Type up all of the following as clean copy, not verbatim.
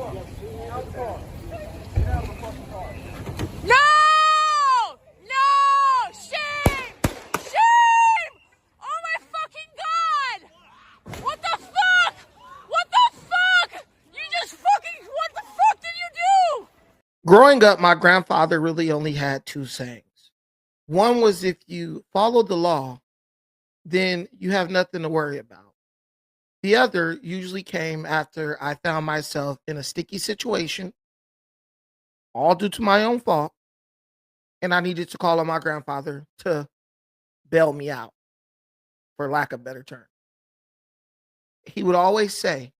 No! No! Shame! Shame! Oh my fucking God! What the fuck? What the fuck? You just fucking, what the fuck did you do? Growing up, my grandfather really only had two sayings. One was if you follow the law, then you have nothing to worry about. The other usually came after I found myself in a sticky situation, all due to my own fault, and I needed to call on my grandfather to bail me out, for lack of a better term. He would always say,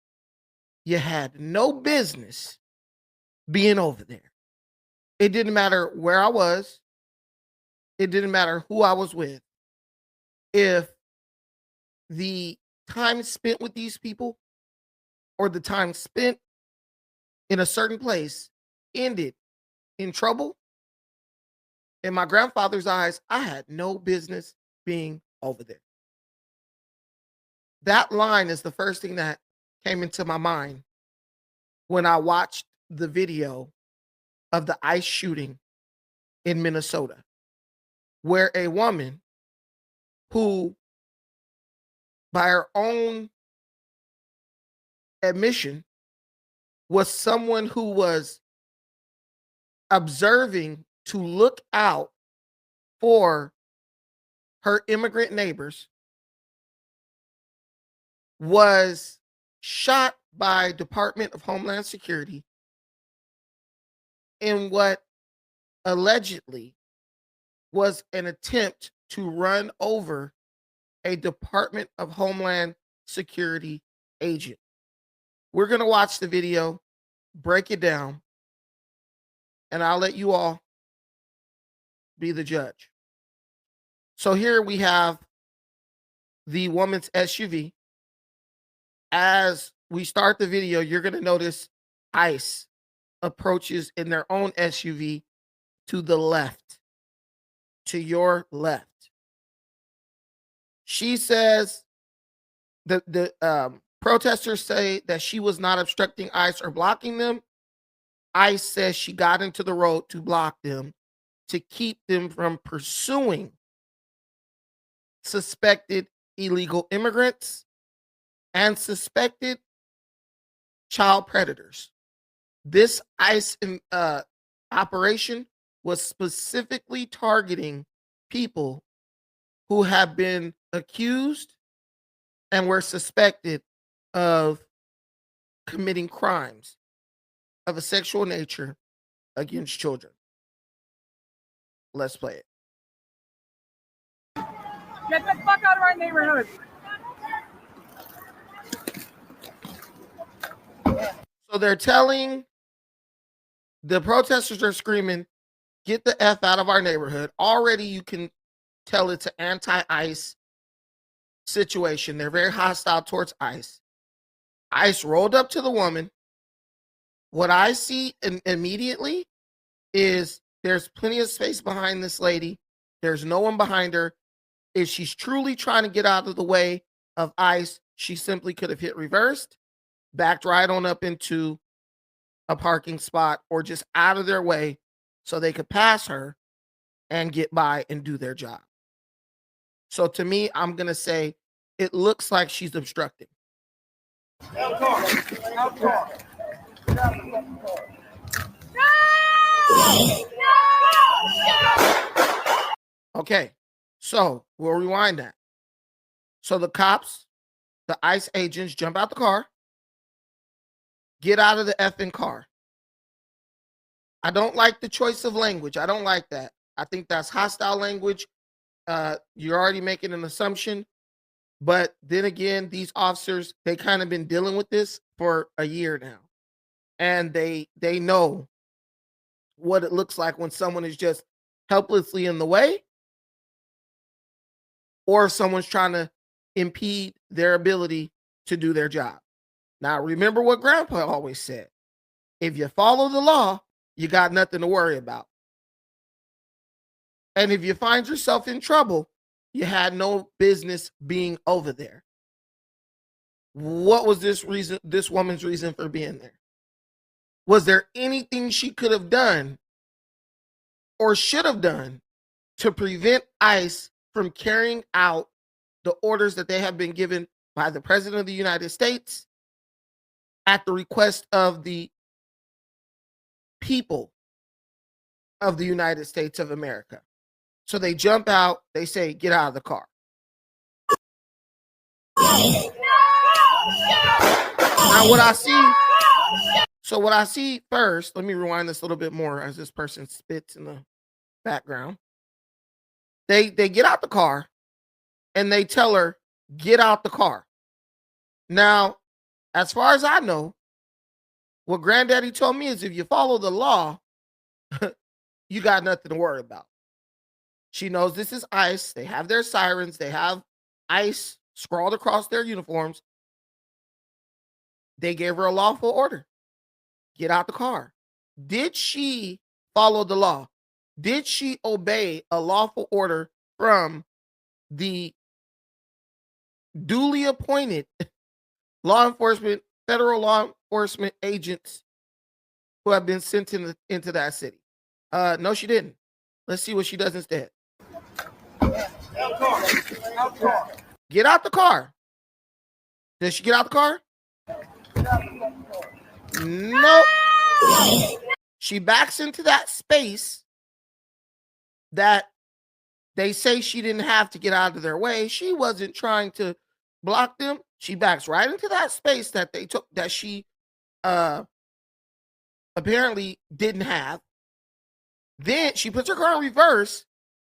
"You had no business being over there." It didn't matter where I was, it didn't matter who I was with. If the time spent with these people or the time spent in a certain place ended in trouble, in my grandfather's eyes, I had no business being over there. That line is the first thing that came into my mind when I watched the video of the ICE shooting in Minnesota, where a woman who, by her own admission, was someone who was observing to look out for her immigrant neighbors, was shot by Department of Homeland Security in what allegedly was an attempt to run over a Department of Homeland Security agent. We're going to watch the video, break it down, and I'll let you all be the judge. So here we have the woman's SUV. As we start the video, you're going to notice ICE approaches in their own SUV to the left, to your left. She says the protesters say that she was not obstructing ICE or blocking them. ICE says she got into the road to block them, to keep them from pursuing suspected illegal immigrants and suspected child predators. This ICE operation was specifically targeting people who have been accused and were suspected of committing crimes of a sexual nature against children. Let's play it. Get the fuck out of our neighborhood. So they're telling, the protesters are screaming, "Get the F out of our neighborhood." Already you can tell it's an anti-ICE situation. They're very hostile towards ICE. ICE rolled up to the woman. What I see immediately is there's plenty of space behind this lady. There's no one behind her. If she's truly trying to get out of the way of ICE, she simply could have hit reversed, backed right on up into a parking spot, or just out of their way so they could pass her and get by and do their job. So to me, I'm going to say it looks like she's obstructing. Okay, so we'll rewind that. So the cops, the ICE agents jump out the car, get out of the effing car. I don't like the choice of language. I don't like that. I think that's hostile language. You're already making an assumption. But then again, these officers, they kind of been dealing with this for a year now. And they know what it looks like when someone is just helplessly in the way, or if someone's trying to impede their ability to do their job. Now, remember what Grandpa always said. If you follow the law, you got nothing to worry about. And if you find yourself in trouble, you had no business being over there. What was this woman's reason for being there? Was there anything she could have done or should have done to prevent ICE from carrying out the orders that they have been given by the President of the United States at the request of the people of the United States of America? So they jump out, they say, get out of the car. Now what I see first, let me rewind this a little bit more as this person spits in the background. They get out the car and they tell her, get out the car. Now, as far as I know, what Granddaddy told me is if you follow the law, you got nothing to worry about. She knows this is ICE. They have their sirens. They have ICE scrawled across their uniforms. They gave her a lawful order. Get out the car. Did she follow the law? Did she obey a lawful order from the duly appointed federal law enforcement agents who have been sent into that city? No, she didn't. Let's see what she does instead. Get out the car. Did she get out the car? No. She backs into that space that they say she didn't have to get out of their way. She wasn't trying to block them. She backs right into that space that they took, that she apparently didn't have. Then she puts her car in reverse,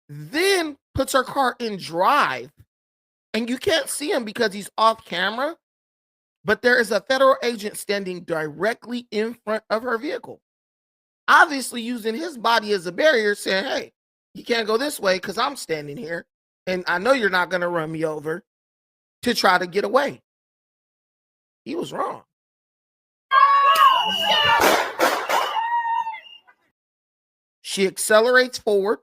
then puts her car in drive. And you can't see him because he's off camera, but there is a federal agent standing directly in front of her vehicle, obviously using his body as a barrier, saying, hey, you can't go this way because I'm standing here, and I know you're not going to run me over to try to get away. He was wrong. She accelerates forward.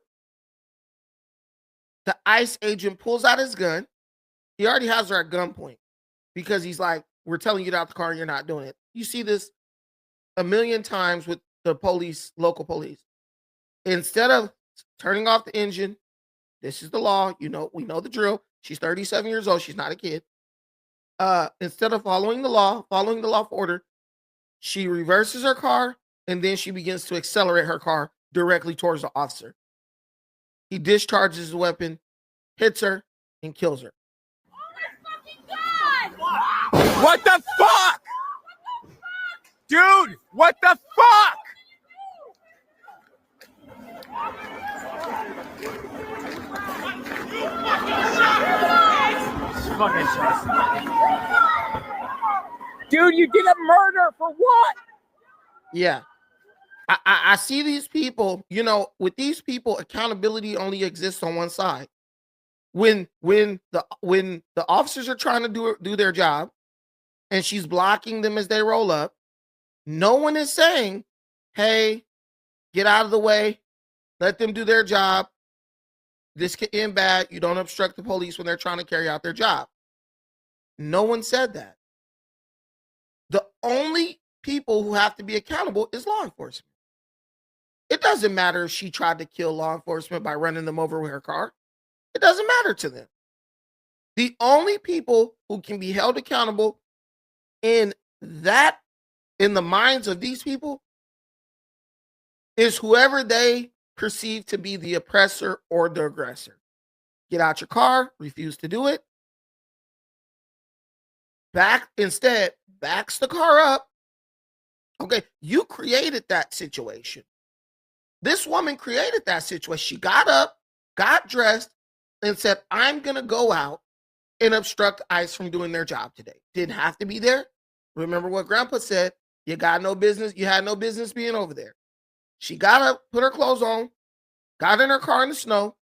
The ICE agent pulls out his gun. He already has her at gunpoint because he's like, we're telling you to get out the car and you're not doing it. You see this a million times with the police, local police. Instead of turning off the engine, this is the law. You know, we know the drill. She's 37 years old. She's not a kid. Instead of following the lawful order, she reverses her car and then she begins to accelerate her car directly towards the officer. He discharges the weapon, hits her, and kills her. What the fuck? Dude, what the fuck? Fucking shit. Dude, you did a murder for what? Yeah. I see these people, you know, with these people, accountability only exists on one side. When the officers are trying to do their job and she's blocking them as they roll up, no one is saying, hey, get out of the way, let them do their job. This could end bad. You don't obstruct the police when they're trying to carry out their job. No one said that. The only people who have to be accountable is law enforcement. It doesn't matter if she tried to kill law enforcement by running them over with her car. It doesn't matter to them. The only people who can be held accountable in the minds of these people is whoever they perceive to be the oppressor or the aggressor. Get out your car, refuse to do it. Instead, backs the car up. Okay, you created that situation. This woman created that situation. She got up, got dressed, and said, I'm going to go out and obstruct ICE from doing their job today. Didn't have to be there. Remember what Grandpa said, you had no business being over there. She got up, put her clothes on, got in her car in the snow,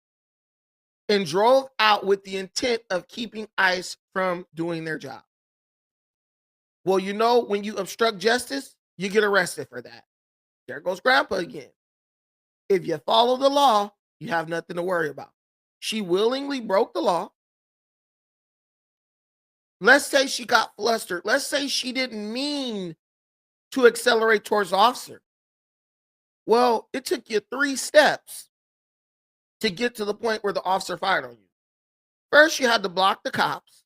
and drove out with the intent of keeping ICE from doing their job. Well, you know, when you obstruct justice, you get arrested for that. There goes Grandpa again. If you follow the law, you have nothing to worry about. She willingly broke the law. Let's say she got flustered. Let's say she didn't mean to accelerate towards the officer. Well, it took you 3 steps to get to the point where the officer fired on you. First, you had to block the cops.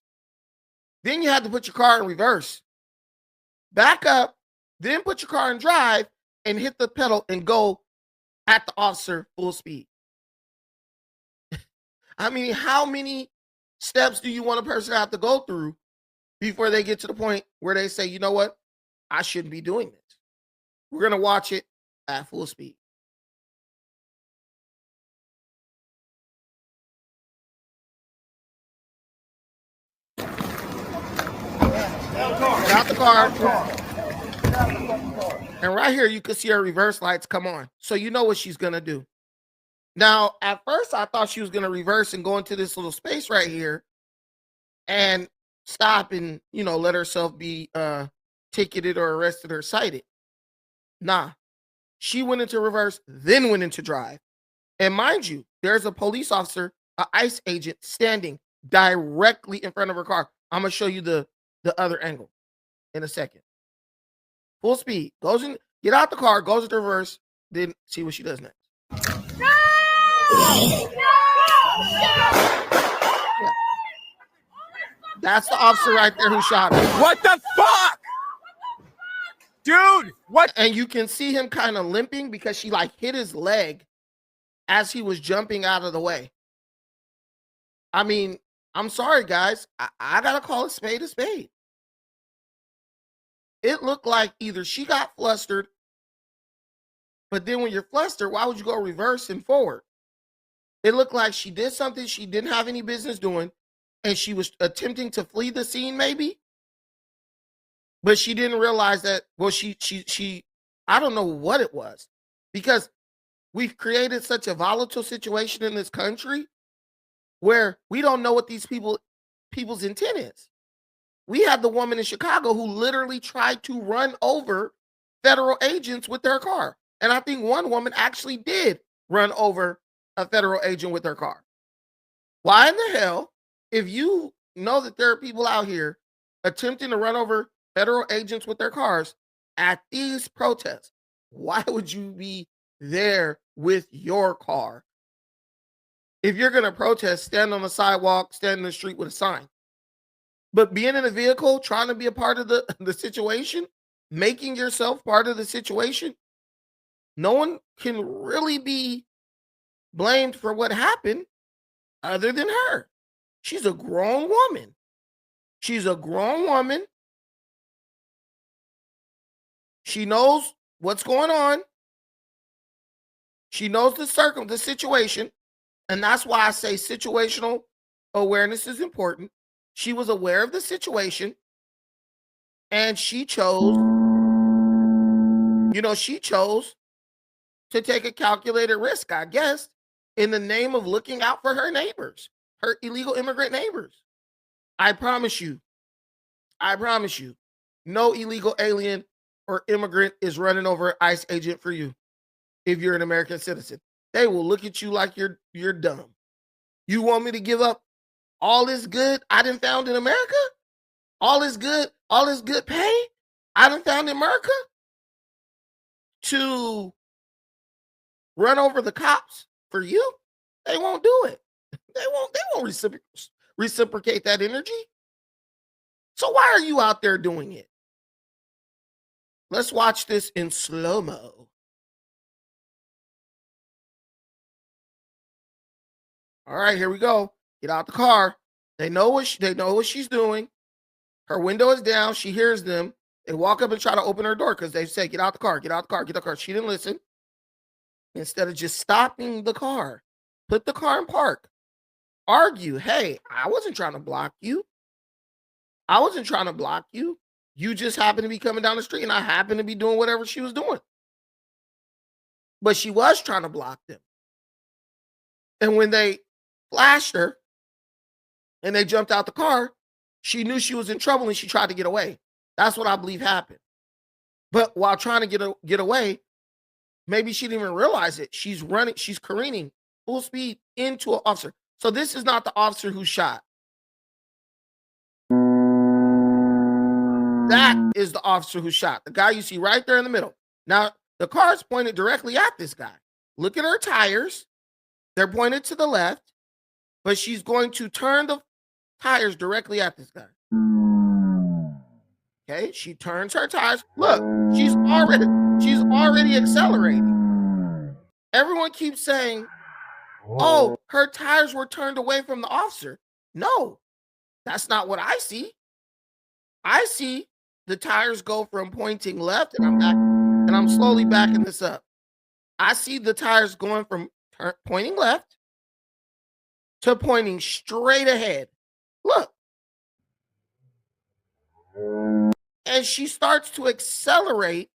Then you had to put your car in reverse. Back up, then put your car in drive and hit the pedal and go at the officer full speed. I mean, how many steps do you want a person to have to go through before they get to the point where they say, you know what? I shouldn't be doing this. We're going to watch it at full speed. Get out the car. And right here, you can see her reverse lights come on. So you know what she's going to do. Now, at first, I thought she was going to reverse and go into this little space right here and stop and, you know, let herself be ticketed or arrested or cited. Nah, she went into reverse, then went into drive. And mind you, there's a police officer, an ICE agent, standing directly in front of her car. I'm going to show you the other angle in a second. Full speed, goes in, get out the car, goes into reverse, then see what she does next. Yeah. That's the officer right there who shot her. What the fuck? Dude, what? And you can see him kind of limping because she like hit his leg as he was jumping out of the way. I mean, I'm sorry, guys. I got to call a spade a spade. It looked like either she got flustered, but then when you're flustered, why would you go reverse and forward? It looked like she did something she didn't have any business doing, and she was attempting to flee the scene maybe, but she didn't realize that, well, she I don't know what it was, because we've created such a volatile situation in this country where we don't know what these people's intent is. We had the woman in Chicago who literally tried to run over federal agents with their car. And I think one woman actually did run over a federal agent with her car. Why in the hell, if you know that there are people out here attempting to run over federal agents with their cars at these protests, why would you be there with your car? If you're going to protest, stand on the sidewalk, stand in the street with a sign. But being in a vehicle, trying to be a part of the situation, making yourself part of the situation, no one can really be blamed for what happened other than her. She's a grown woman. She's a grown woman. She knows what's going on. She knows the situation. And that's why I say situational awareness is important. She was aware of the situation, and she chose to take a calculated risk, I guess, in the name of looking out for her neighbors, her illegal immigrant neighbors. I promise you, no illegal alien or immigrant is running over an ICE agent for you if you're an American citizen. They will look at you like you're dumb. You want me to give up all this good I done found in America? All this good pay I done found in America? To run over the cops for you? They won't do it. They won't reciprocate that energy. So why are you out there doing it? Let's watch this in slow-mo. All right, here we go. Get out the car. They know what she's doing. Her window is down. She hears them. They walk up and try to open her door because they say, get out the car, get out the car, get out the car. She didn't listen. Instead of just stopping the car, put the car in park, argue, hey, I wasn't trying to block you. You just happened to be coming down the street, and I happened to be doing whatever she was doing. But she was trying to block them. And when they flashed her and they jumped out the car, she knew she was in trouble and she tried to get away. That's what I believe happened. But while trying to get away, maybe she didn't even realize it. She's careening full speed into an officer. So this is not the officer who shot. That is the officer who shot. The guy you see right there in the middle. Now, the car is pointed directly at this guy. Look at her tires. They're pointed to the left, but she's going to turn the tires directly at this guy. Okay, she turns her tires. Look, she's already accelerating. Everyone keeps saying, oh, her tires were turned away from the officer. No, that's not what I see. I see the tires go from pointing left, and I'm slowly backing this up. I see the tires going from pointing left to pointing straight ahead. Look. And she starts to accelerate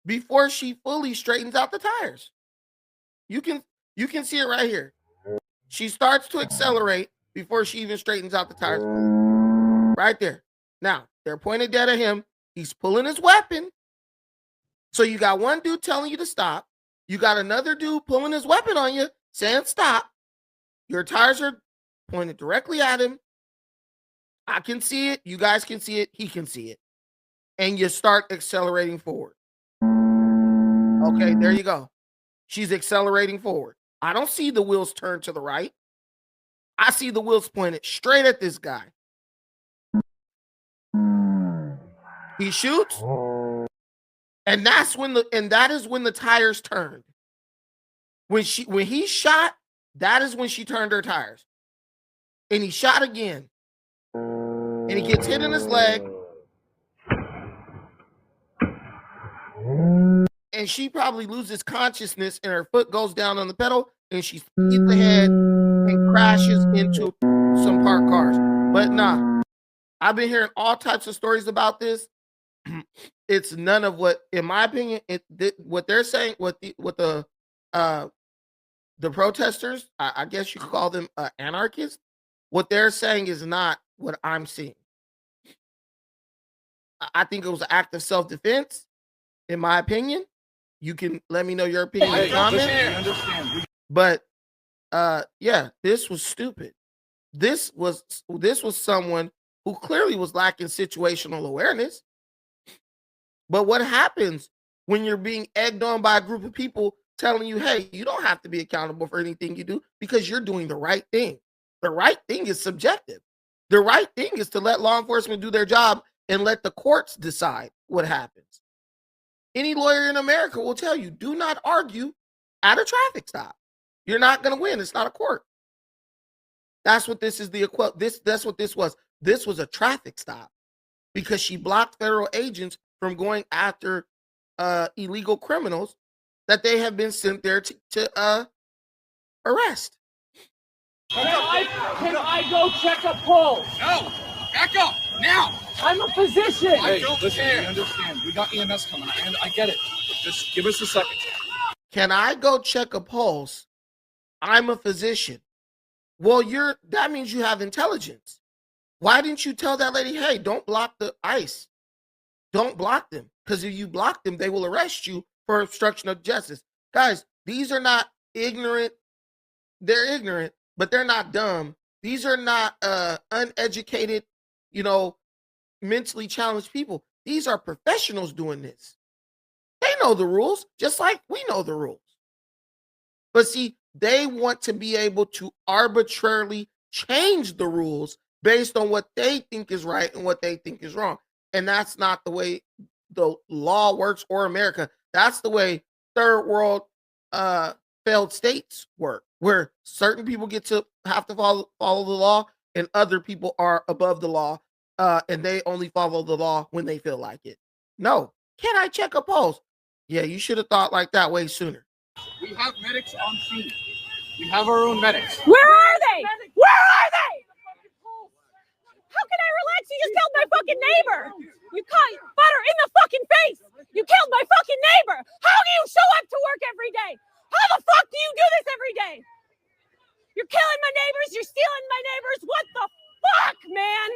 before she fully straightens out the tires. You can see it right here. She starts to accelerate before she even straightens out the tires. Right there. Now, they're pointed dead at him. He's pulling his weapon. So you got one dude telling you to stop. You got another dude pulling his weapon on you, saying stop. Your tires are pointed directly at him. I can see it. You guys can see it. He can see it. And you start accelerating forward. Okay, there you go. She's accelerating forward. I don't see the wheels turn to the right. I see the wheels pointed straight at this guy. He shoots. And that is when the tires turned. When he shot, that is when she turned her tires. And he shot again. And he gets hit in his leg. And she probably loses consciousness and her foot goes down on the pedal and she speeds ahead and crashes into some parked cars. But nah, I've been hearing all types of stories about this. It's none of what, in my opinion, what they're saying, what the protesters, I guess you could call them anarchists, what they're saying is not what I'm seeing. I think it was an act of self-defense, in my opinion. You can let me know your opinion in the comments. But yeah, this was stupid. This was someone who clearly was lacking situational awareness. But what happens when you're being egged on by a group of people telling you, hey, you don't have to be accountable for anything you do because you're doing the right thing. The right thing is subjective. The right thing is to let law enforcement do their job and let the courts decide what happens. Any lawyer in America will tell you, do not argue at a traffic stop. You're not going to win. It's not a court. That's what this is. That's what this was. This was a traffic stop because she blocked federal agents from going after illegal criminals that they have been sent there to arrest. Can I go check a pulse? No, back up now. I'm a physician. Hey, listen, we understand. We got EMS coming. I get it. Just give us a second. Can I go check a pulse? I'm a physician. Well, that means you have intelligence. Why didn't you tell that lady, hey, don't block the ICE? Don't block them. Because if you block them, they will arrest you for obstruction of justice. Guys, these are not ignorant. They're ignorant, but they're not dumb. These are not uneducated, mentally challenged people. These are professionals doing this. They know the rules, just like we know the rules. But see, they want to be able to arbitrarily change the rules based on what they think is right and what they think is wrong. And that's not the way the law works or America. That's the way third world failed states work, where certain people get to have to follow the law and other people are above the law and they only follow the law when they feel like it. No. Can I check a pulse? Yeah, you should have thought like that way sooner. We have medics on scene. We have our own medics. Where are they? Where are they? How can I relax? You just killed my fucking neighbor. You caught butter in the fucking face. You killed my fucking neighbor. How do you show up to work every day? How the fuck do you do this every day? You're killing my neighbors. You're stealing my neighbors. What the fuck, man?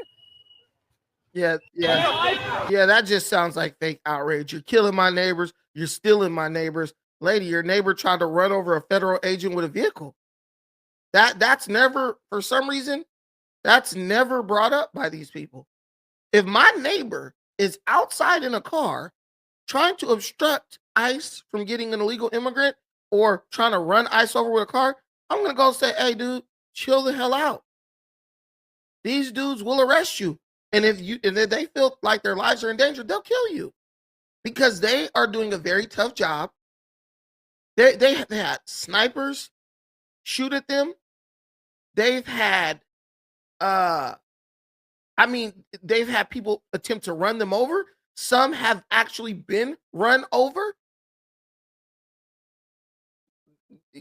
Yeah, that just sounds like fake outrage. You're killing my neighbors. You're stealing my neighbors. Lady, your neighbor tried to run over a federal agent with a vehicle. That's never, for some reason, that's never brought up by these people. If my neighbor is outside in a car trying to obstruct ICE from getting an illegal immigrant or trying to run ICE over with a car, I'm going to go say, hey, dude, chill the hell out. These dudes will arrest you. And if they feel like their lives are in danger, they'll kill you because they are doing a very tough job. They have had snipers shoot at them. They've had, they've had people attempt to run them over. Some have actually been run over.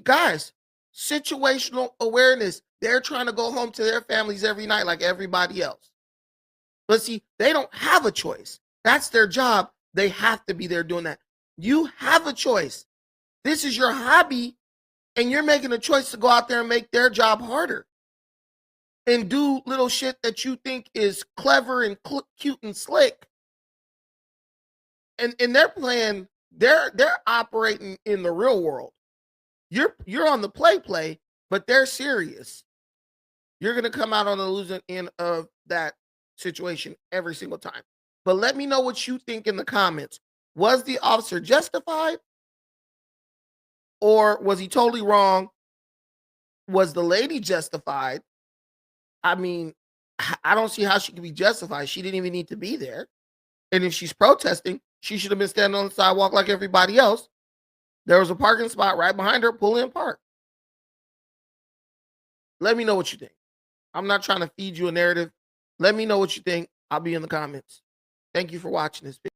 Guys, situational awareness. They're trying to go home to their families every night like everybody else. But see, they don't have a choice. That's their job. They have to be there doing that. You have a choice. This is your hobby, and you're making a choice to go out there and make their job harder and do little shit that you think is clever and cute and slick. And they're playing, they're operating in the real world. You're on the play, but they're serious. You're going to come out on the losing end of that situation every single time. But let me know what you think in the comments. Was the officer justified? Or was he totally wrong? Was the lady justified? I mean, I don't see how she could be justified. She didn't even need to be there. And if she's protesting, she should have been standing on the sidewalk like everybody else. There was a parking spot right behind her. Pull in, park. Let me know what you think. I'm not trying to feed you a narrative. Let me know what you think. I'll be in the comments. Thank you for watching this video.